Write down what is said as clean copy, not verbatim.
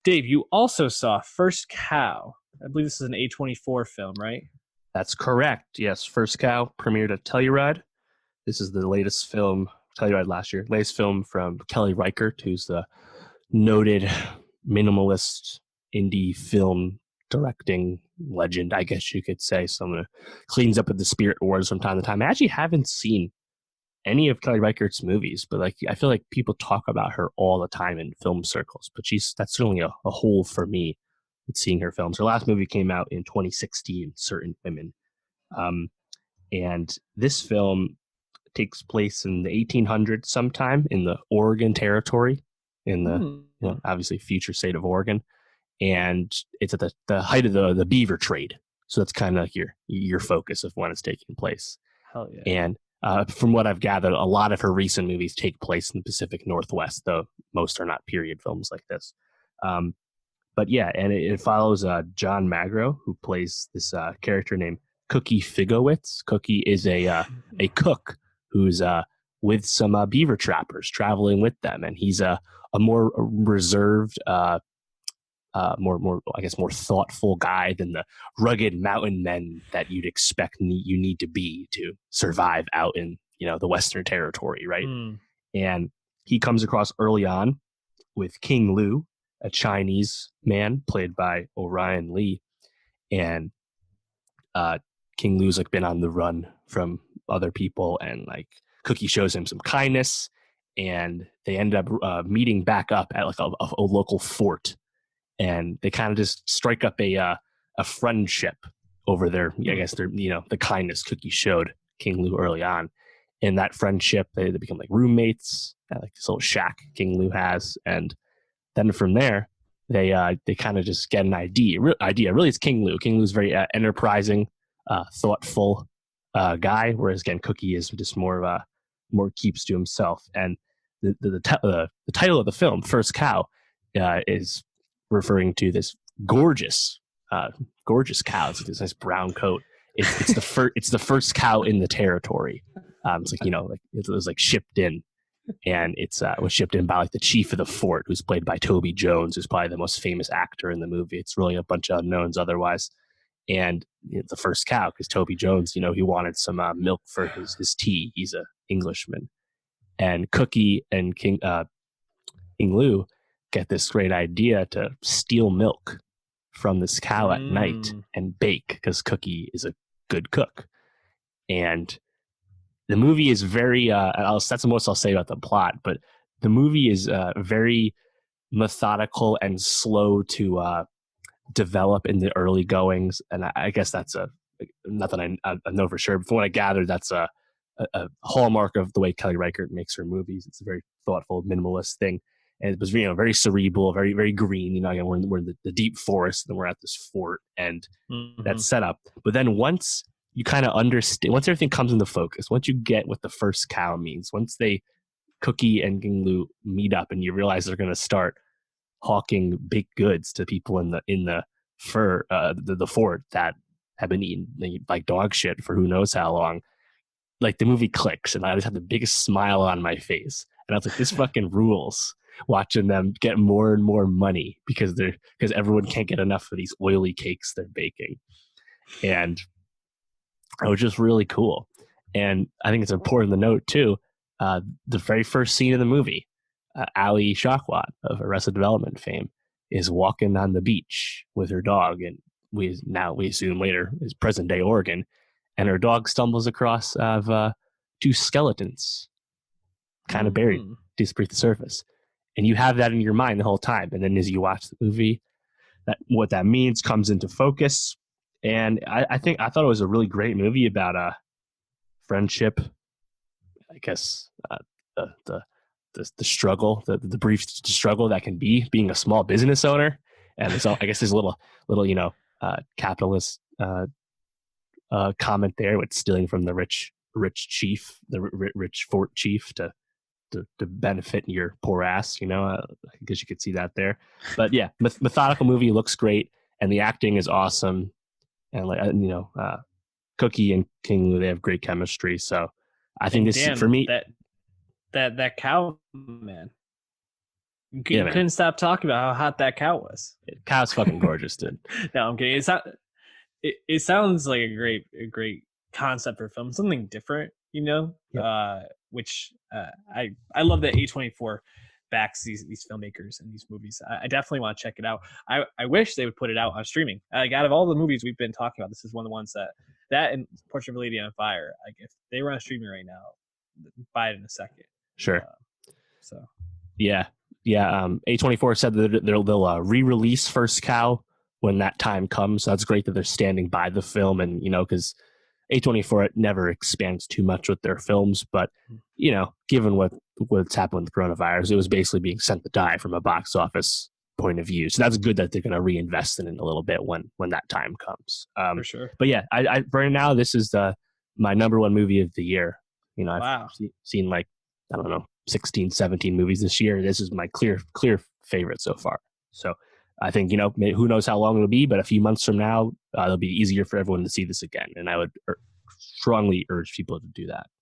Dave, you also saw First Cow. I believe this is an A24 film, right? That's correct. Yes, First Cow premiered at Telluride. This is the latest film, Telluride last year. Latest film from Kelly Reichardt, who's the noted minimalist indie film directing legend, I guess you could say. Someone who cleans up at the Spirit Awards from time to time. I actually haven't seen any of Kelly Reichardt's movies, but like I feel like people talk about her all the time in film circles. But that's certainly a hole for me with seeing her films. Her last movie came out in 2016, Certain Women, um, and this film takes place in the 1800s, sometime in the Oregon Territory, in the Hmm. obviously future state of Oregon, and it's at the height of the beaver trade. So that's kind of like your focus of when it's taking place. Hell yeah. And from what I've gathered, a lot of her recent movies take place in the Pacific Northwest, though most are not period films like this. Um, but yeah, and it follows John Magro, who plays this character named Cookie Figowitz. Cookie is a cook who's with some beaver trappers traveling with them, and he's a more reserved, more I guess more thoughtful guy than the rugged mountain men that you'd expect you need to be to survive out in the Western Territory, right? Hmm. And he comes across early on with King Lu, a Chinese man played by Orion Lee, and uh, King Lu's like been on the run from other people, and like Cookie shows him some kindness, and they end up meeting back up at like a local fort, and they kind of just strike up a friendship over their, I Hmm. guess their, the kindness Cookie showed King Lu early on. In that friendship, they become like roommates at like this little shack King Lu has, and then from there, they kind of just get an idea. Really, it's King Lu. King Lu's very enterprising, thoughtful guy, whereas again, Cookie is just more of a more keeps to himself. And the title of the film, First Cow, is referring to this gorgeous, uh, gorgeous cow. It's like this nice brown coat. It's the first cow in the territory. It's like like it was like shipped in, and it's was shipped in by like the chief of the fort, who's played by Toby Jones, who's probably the most famous actor in the movie. It's really a bunch of unknowns otherwise. And the first cow, because Toby Jones, he wanted some milk for his tea. He's a Englishman, and Cookie and King Lu get this great idea to steal milk from this cow at night Hmm. and bake, because Cookie is a good cook. And the movie is very that's the most I'll say about the plot, but the movie is very methodical and slow to develop in the early goings, and I guess that's a not that I know for sure, but from what I gathered, that's a hallmark of the way Kelly Reichardt makes her movies. It's a very thoughtful minimalist thing, and it was very cerebral, very very green. Again, we're in the deep forest, and we're at this fort, and Hmm. that's set up. But then once you kind of understand, once everything comes into focus, once you get what the first cow means, once they Cookie and King Lu meet up, and you realize they're going to start hawking baked goods to people in the the fort that have been eating like dog shit for who knows how long. Like the movie clicks, and I just had the biggest smile on my face, and I was like, "This fucking rules." Watching them get more and more money because everyone can't get enough of these oily cakes they're baking, and it was just really cool. And I think it's important to note too, the very first scene of the movie, Ali Shawkat of Arrested Development fame is walking on the beach with her dog, and we assume later is present day Oregon, and her dog stumbles across two skeletons, kind of buried Hmm. just beneath the surface, and you have that in your mind the whole time. And then as you watch the movie, that what that means comes into focus. And I thought it was a really great movie about friendship, I guess, the, the the struggle, the brief struggle that can be being a small business owner, and there's all, I guess there's a little capitalist comment there with stealing from the rich chief, the rich fort chief to benefit your poor ass. I guess you could see that there. But yeah, methodical movie, looks great, and the acting is awesome, and like Cookie and King Lu, they have great chemistry. So I think And this for damn me, that cow man. Yeah, man. Couldn't stop talking about how hot that cow was. Cow's fucking gorgeous, dude. No, I'm kidding. It sounds like a great concept for film, something different, Yep. which I love that A24 backs these filmmakers and these movies. I definitely want to check it out. I wish they would put it out on streaming. Like, out of all the movies we've been talking about, this is one of the ones that and Portrait of a Lady on Fire. Like, if they were on streaming right now, buy it in a second. Sure. So Yeah. Yeah. A24 said that they'll re-release First Cow when that time comes. So that's great that they're standing by the film, and because A24 it never expands too much with their films, but given what's happened with coronavirus, it was basically being sent to die from a box office point of view. So that's good that they're going to reinvest in it a little bit when that time comes. for sure. But yeah, I right now this is my number one movie of the year. I've Wow. seen like, I don't know, 16, 17 movies this year. This is my clear favorite so far. So I think, who knows how long it'll be, but a few months from now, it'll be easier for everyone to see this again. And I would strongly urge people to do that.